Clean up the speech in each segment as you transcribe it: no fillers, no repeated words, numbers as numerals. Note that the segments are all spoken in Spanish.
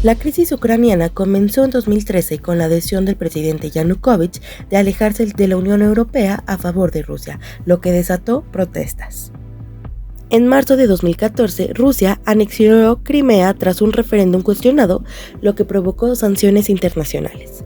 La crisis ucraniana comenzó en 2013 con la decisión del presidente Yanukovych de alejarse de la Unión Europea a favor de Rusia, lo que desató protestas. En marzo de 2014, Rusia anexió Crimea tras un referéndum cuestionado, lo que provocó sanciones internacionales.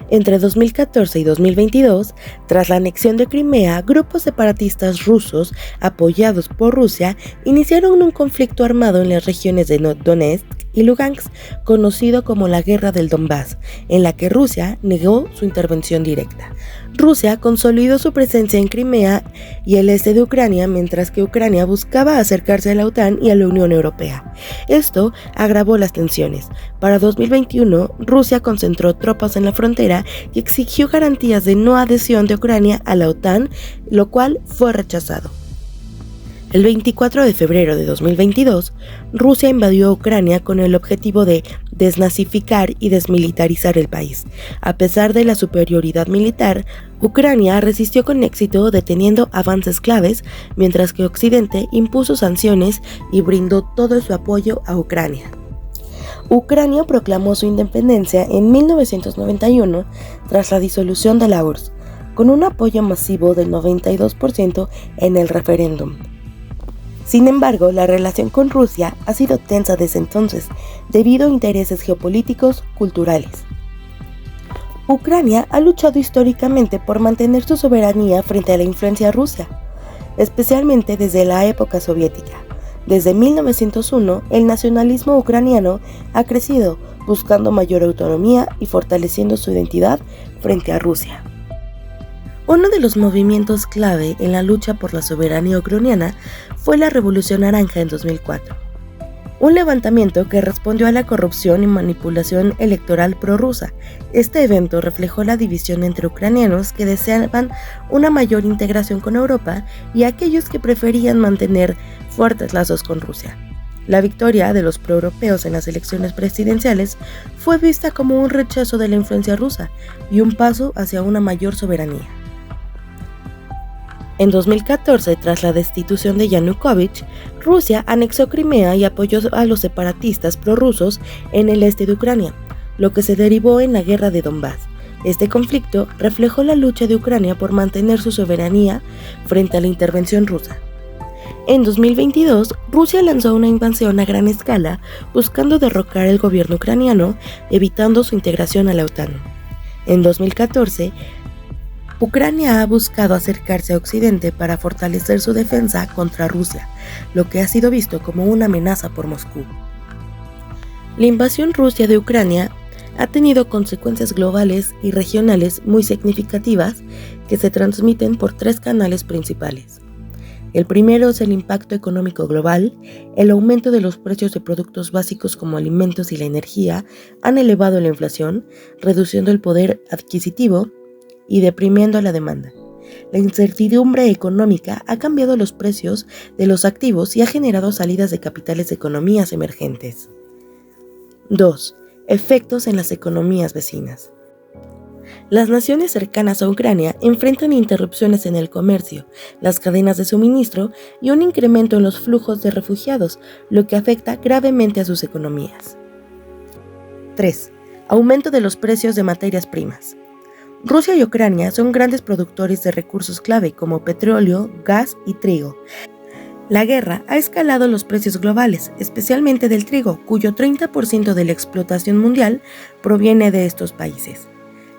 Entre 2014 y 2022, tras la anexión de Crimea, grupos separatistas rusos, apoyados por Rusia, iniciaron un conflicto armado en las regiones de Donetsk y Lugansk, conocido como la Guerra del Donbass, en la que Rusia negó su intervención directa. Rusia consolidó su presencia en Crimea y el este de Ucrania, mientras que Ucrania buscaba acercarse a la OTAN y a la Unión Europea. Esto agravó las tensiones. Para 2021, Rusia concentró tropas en la frontera y exigió garantías de no adhesión de Ucrania a la OTAN, lo cual fue rechazado. El 24 de febrero de 2022, Rusia invadió Ucrania con el objetivo de desnazificar y desmilitarizar el país. A pesar de la superioridad militar, Ucrania resistió con éxito deteniendo avances claves, mientras que Occidente impuso sanciones y brindó todo su apoyo a Ucrania. Ucrania proclamó su independencia en 1991 tras la disolución de la URSS, con un apoyo masivo del 92% en el referéndum. Sin embargo, la relación con Rusia ha sido tensa desde entonces, debido a intereses geopolíticos culturales. Ucrania ha luchado históricamente por mantener su soberanía frente a la influencia rusa, especialmente desde la época soviética. Desde 1901, el nacionalismo ucraniano ha crecido, buscando mayor autonomía y fortaleciendo su identidad frente a Rusia. Uno de los movimientos clave en la lucha por la soberanía ucraniana fue la Revolución Naranja en 2004, un levantamiento que respondió a la corrupción y manipulación electoral prorrusa. Este evento reflejó la división entre ucranianos que deseaban una mayor integración con Europa y aquellos que preferían mantener fuertes lazos con Rusia. La victoria de los proeuropeos en las elecciones presidenciales fue vista como un rechazo de la influencia rusa y un paso hacia una mayor soberanía. En 2014, tras la destitución de Yanukovych, Rusia anexó Crimea y apoyó a los separatistas prorrusos en el este de Ucrania, lo que se derivó en la Guerra de Donbass. Este conflicto reflejó la lucha de Ucrania por mantener su soberanía frente a la intervención rusa. En 2022, Rusia lanzó una invasión a gran escala buscando derrocar el gobierno ucraniano, evitando su integración a la OTAN. En 2014, Ucrania ha buscado acercarse a Occidente para fortalecer su defensa contra Rusia, lo que ha sido visto como una amenaza por Moscú. La invasión rusa de Ucrania ha tenido consecuencias globales y regionales muy significativas que se transmiten por tres canales principales. El primero es el impacto económico global. El aumento de los precios de productos básicos como alimentos y la energía han elevado la inflación, reduciendo el poder adquisitivo y deprimiendo la demanda. La incertidumbre económica ha cambiado los precios de los activos y ha generado salidas de capitales de economías emergentes. 2. Efectos en las economías vecinas. Las naciones cercanas a Ucrania enfrentan interrupciones en el comercio, las cadenas de suministro y un incremento en los flujos de refugiados, lo que afecta gravemente a sus economías. 3. Aumento de los precios de materias primas. Rusia y Ucrania son grandes productores de recursos clave como petróleo, gas y trigo. La guerra ha escalado los precios globales, especialmente del trigo, cuyo 30% de la explotación mundial proviene de estos países.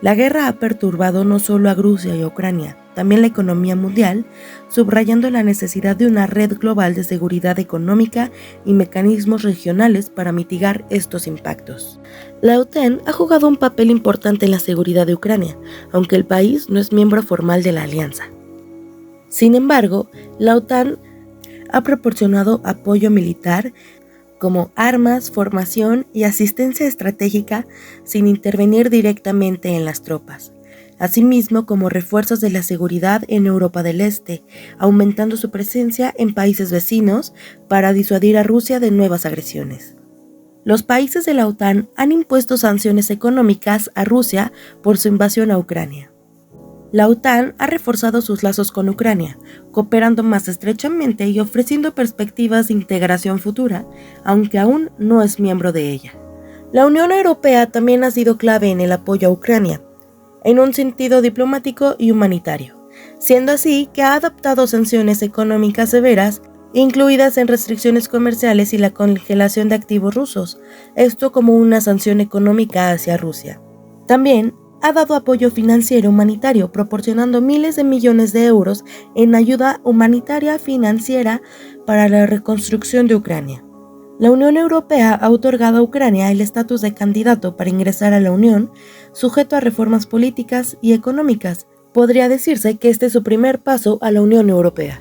La guerra ha perturbado no solo a Rusia y a Ucrania, también la economía mundial, subrayando la necesidad de una red global de seguridad económica y mecanismos regionales para mitigar estos impactos. La OTAN ha jugado un papel importante en la seguridad de Ucrania, aunque el país no es miembro formal de la alianza. Sin embargo, la OTAN ha proporcionado apoyo militar como armas, formación y asistencia estratégica sin intervenir directamente en las tropas, asimismo como refuerzos de la seguridad en Europa del Este, aumentando su presencia en países vecinos para disuadir a Rusia de nuevas agresiones. Los países de la OTAN han impuesto sanciones económicas a Rusia por su invasión a Ucrania. La OTAN ha reforzado sus lazos con Ucrania, cooperando más estrechamente y ofreciendo perspectivas de integración futura, aunque aún no es miembro de ella. La Unión Europea también ha sido clave en el apoyo a Ucrania, en un sentido diplomático y humanitario, siendo así que ha adoptado sanciones económicas severas, incluidas en restricciones comerciales y la congelación de activos rusos, esto como una sanción económica hacia Rusia. También ha dado apoyo financiero humanitario, proporcionando miles de millones de euros en ayuda humanitaria financiera para la reconstrucción de Ucrania. La Unión Europea ha otorgado a Ucrania el estatus de candidato para ingresar a la Unión, sujeto a reformas políticas y económicas. Podría decirse que este es su primer paso a la Unión Europea.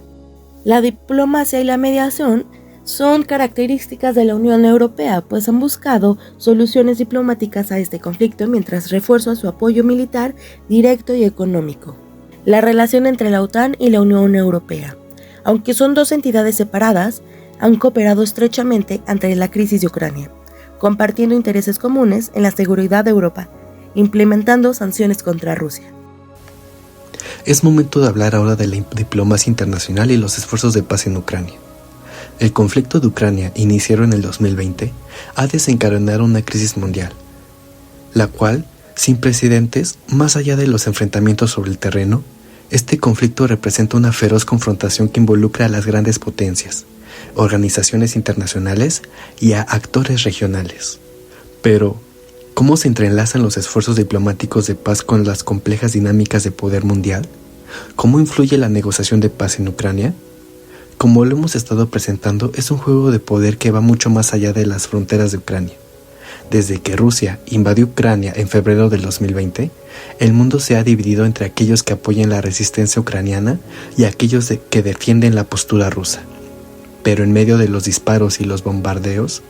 La diplomacia y la mediación son características de la Unión Europea, pues han buscado soluciones diplomáticas a este conflicto mientras refuerza su apoyo militar directo y económico. La relación entre la OTAN y la Unión Europea. Aunque son dos entidades separadas, han cooperado estrechamente ante la crisis de Ucrania, compartiendo intereses comunes en la seguridad de Europa, implementando sanciones contra Rusia. Es momento de hablar ahora de la diplomacia internacional y los esfuerzos de paz en Ucrania. El conflicto de Ucrania, iniciado en el 2020, ha desencadenado una crisis mundial, la cual, sin precedentes, más allá de los enfrentamientos sobre el terreno, este conflicto representa una feroz confrontación que involucra a las grandes potencias, organizaciones internacionales y a actores regionales. Pero, ¿cómo se entrelazan los esfuerzos diplomáticos de paz con las complejas dinámicas de poder mundial? ¿Cómo influye la negociación de paz en Ucrania? Como lo hemos estado presentando, es un juego de poder que va mucho más allá de las fronteras de Ucrania. Desde que Rusia invadió Ucrania en febrero del 2020, el mundo se ha dividido entre aquellos que apoyan la resistencia ucraniana y aquellos que defienden la postura rusa. Pero en medio de los disparos y los bombardeos,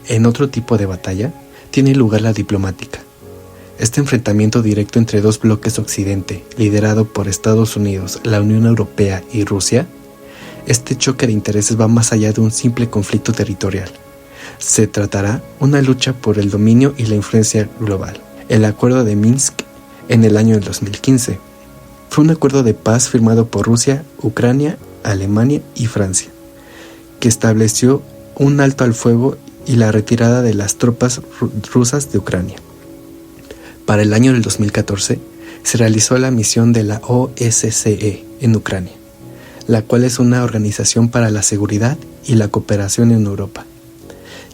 en otro tipo de batalla, tiene lugar la diplomática. Este enfrentamiento directo entre dos bloques occidente, liderado por Estados Unidos, la Unión Europea y Rusia, este choque de intereses va más allá de un simple conflicto territorial. Se tratará una lucha por el dominio y la influencia global. El Acuerdo de Minsk en el año 2015 fue un acuerdo de paz firmado por Rusia, Ucrania, Alemania y Francia, que estableció un alto al fuego y la retirada de las tropas rusas de Ucrania. Para el año 2014 se realizó la misión de la OSCE en Ucrania, la cual es una organización para la seguridad y la cooperación en Europa,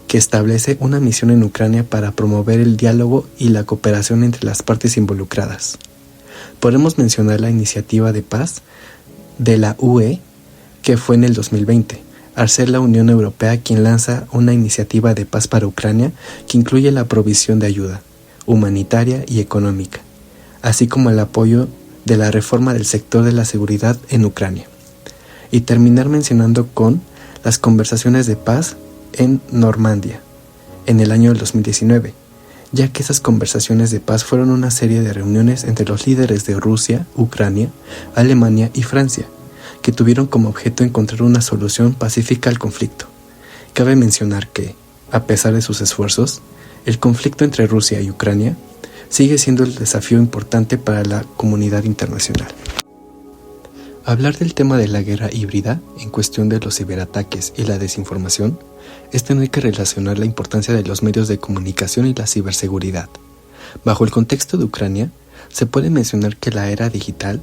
que establece una misión en Ucrania para promover el diálogo y la cooperación entre las partes involucradas. Podemos mencionar la iniciativa de paz de la UE, que fue en el 2020, al ser la Unión Europea quien lanza una iniciativa de paz para Ucrania que incluye la provisión de ayuda humanitaria y económica, así como el apoyo de la reforma del sector de la seguridad en Ucrania. Y terminar mencionando con las conversaciones de paz en Normandía, en el año 2019, ya que esas conversaciones de paz fueron una serie de reuniones entre los líderes de Rusia, Ucrania, Alemania y Francia, que tuvieron como objeto encontrar una solución pacífica al conflicto. Cabe mencionar que, a pesar de sus esfuerzos, el conflicto entre Rusia y Ucrania sigue siendo el desafío importante para la comunidad internacional. Hablar del tema de la guerra híbrida en cuestión de los ciberataques y la desinformación es tener que relacionar la importancia de los medios de comunicación y la ciberseguridad. Bajo el contexto de Ucrania, se puede mencionar que en la era digital,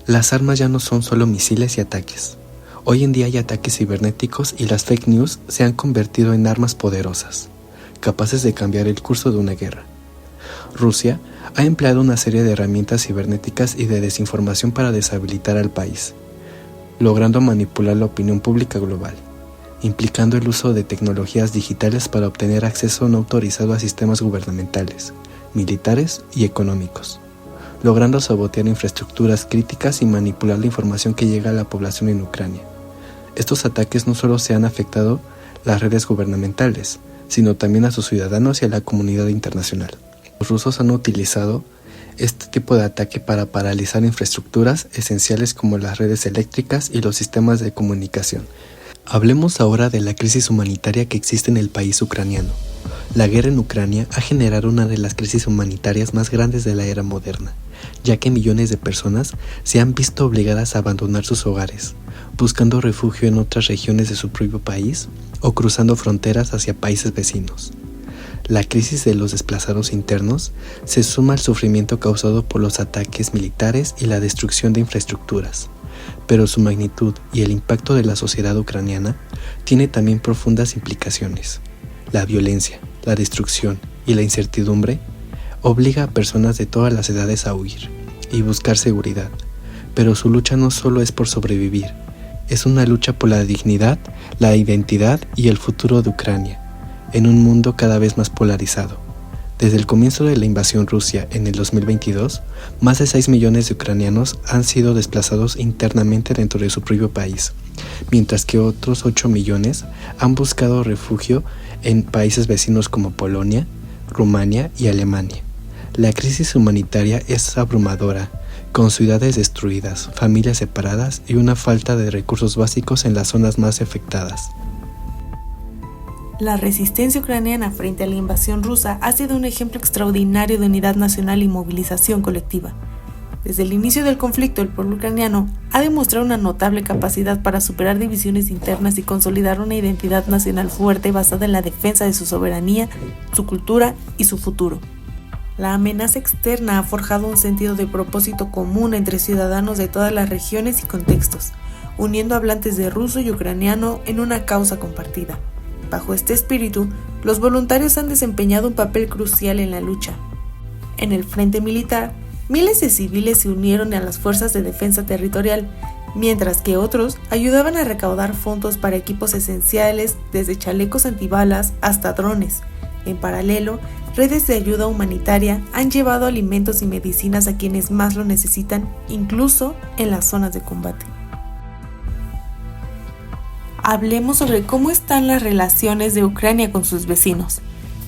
las armas ya no son solo misiles y ataques. Hoy en día hay ataques cibernéticos y las fake news se han convertido en armas poderosas, capaces de cambiar el curso de una guerra. Rusia ha empleado una serie de herramientas cibernéticas y de desinformación para deshabilitar al país, logrando manipular la opinión pública global, implicando el uso de tecnologías digitales para obtener acceso no autorizado a sistemas gubernamentales, militares y económicos, logrando sabotear infraestructuras críticas y manipular la información que llega a la población en Ucrania. Estos ataques no solo se han afectado las redes gubernamentales, sino también a sus ciudadanos y a la comunidad internacional. Los rusos han utilizado este tipo de ataque para paralizar infraestructuras esenciales como las redes eléctricas y los sistemas de comunicación. Hablemos ahora de la crisis humanitaria que existe en el país ucraniano. La guerra en Ucrania ha generado una de las crisis humanitarias más grandes de la era moderna, ya que millones de personas se han visto obligadas a abandonar sus hogares, buscando refugio en otras regiones de su propio país o cruzando fronteras hacia países vecinos. La crisis de los desplazados internos se suma al sufrimiento causado por los ataques militares y la destrucción de infraestructuras, pero su magnitud y el impacto de la sociedad ucraniana tiene también profundas implicaciones. La violencia, la destrucción y la incertidumbre obliga a personas de todas las edades a huir y buscar seguridad, pero su lucha no solo es por sobrevivir, es una lucha por la dignidad, la identidad y el futuro de Ucrania, en un mundo cada vez más polarizado. Desde el comienzo de la invasión rusa en el 2022, más de 6 millones de ucranianos han sido desplazados internamente dentro de su propio país, mientras que otros 8 millones han buscado refugio en países vecinos como Polonia, Rumania y Alemania. La crisis humanitaria es abrumadora, con ciudades destruidas, familias separadas y una falta de recursos básicos en las zonas más afectadas. La resistencia ucraniana frente a la invasión rusa ha sido un ejemplo extraordinario de unidad nacional y movilización colectiva. Desde el inicio del conflicto, el pueblo ucraniano ha demostrado una notable capacidad para superar divisiones internas y consolidar una identidad nacional fuerte basada en la defensa de su soberanía, su cultura y su futuro. La amenaza externa ha forjado un sentido de propósito común entre ciudadanos de todas las regiones y contextos, uniendo hablantes de ruso y ucraniano en una causa compartida. Bajo este espíritu, los voluntarios han desempeñado un papel crucial en la lucha. En el frente militar, miles de civiles se unieron a las fuerzas de defensa territorial, mientras que otros ayudaban a recaudar fondos para equipos esenciales, desde chalecos antibalas hasta drones. En paralelo, redes de ayuda humanitaria han llevado alimentos y medicinas a quienes más lo necesitan, incluso en las zonas de combate. Hablemos sobre cómo están las relaciones de Ucrania con sus vecinos.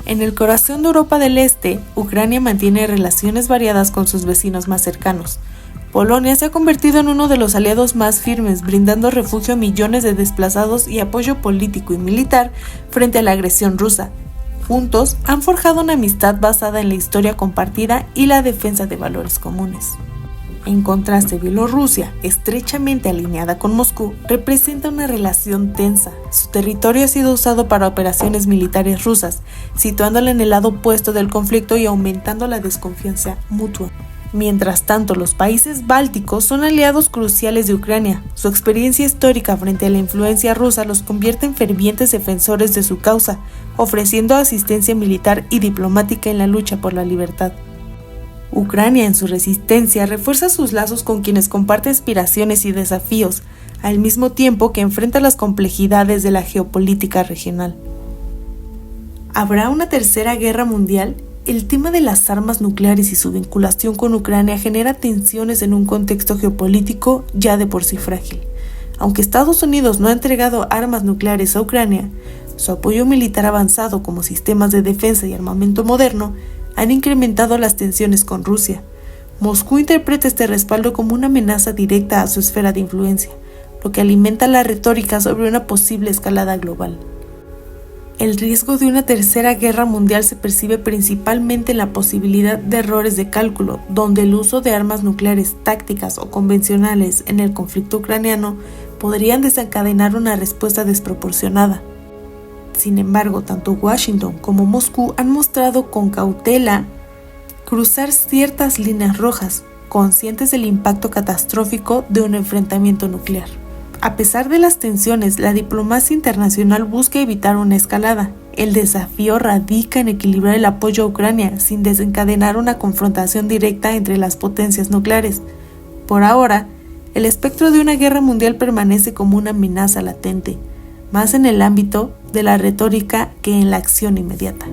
En el corazón de Europa del Este, Ucrania mantiene relaciones variadas con sus vecinos más cercanos. Polonia se ha convertido en uno de los aliados más firmes, brindando refugio a millones de desplazados y apoyo político y militar frente a la agresión rusa. Juntos han forjado una amistad basada en la historia compartida y la defensa de valores comunes. En contraste, Bielorrusia, estrechamente alineada con Moscú, representa una relación tensa. Su territorio ha sido usado para operaciones militares rusas, situándola en el lado opuesto del conflicto y aumentando la desconfianza mutua. Mientras tanto, los países bálticos son aliados cruciales de Ucrania. Su experiencia histórica frente a la influencia rusa los convierte en fervientes defensores de su causa, ofreciendo asistencia militar y diplomática en la lucha por la libertad. Ucrania, en su resistencia, refuerza sus lazos con quienes comparte aspiraciones y desafíos, al mismo tiempo que enfrenta las complejidades de la geopolítica regional. ¿Habrá una tercera guerra mundial? El tema de las armas nucleares y su vinculación con Ucrania genera tensiones en un contexto geopolítico ya de por sí frágil. Aunque Estados Unidos no ha entregado armas nucleares a Ucrania, su apoyo militar avanzado como sistemas de defensa y armamento moderno han incrementado las tensiones con Rusia. Moscú interpreta este respaldo como una amenaza directa a su esfera de influencia, lo que alimenta la retórica sobre una posible escalada global. El riesgo de una tercera guerra mundial se percibe principalmente en la posibilidad de errores de cálculo, donde el uso de armas nucleares tácticas o convencionales en el conflicto ucraniano podrían desencadenar una respuesta desproporcionada. Sin embargo, tanto Washington como Moscú han mostrado con cautela cruzar ciertas líneas rojas, conscientes del impacto catastrófico de un enfrentamiento nuclear. A pesar de las tensiones, la diplomacia internacional busca evitar una escalada. El desafío radica en equilibrar el apoyo a Ucrania sin desencadenar una confrontación directa entre las potencias nucleares. Por ahora, el espectro de una guerra mundial permanece como una amenaza latente, más en el ámbito de la retórica que en la acción inmediata.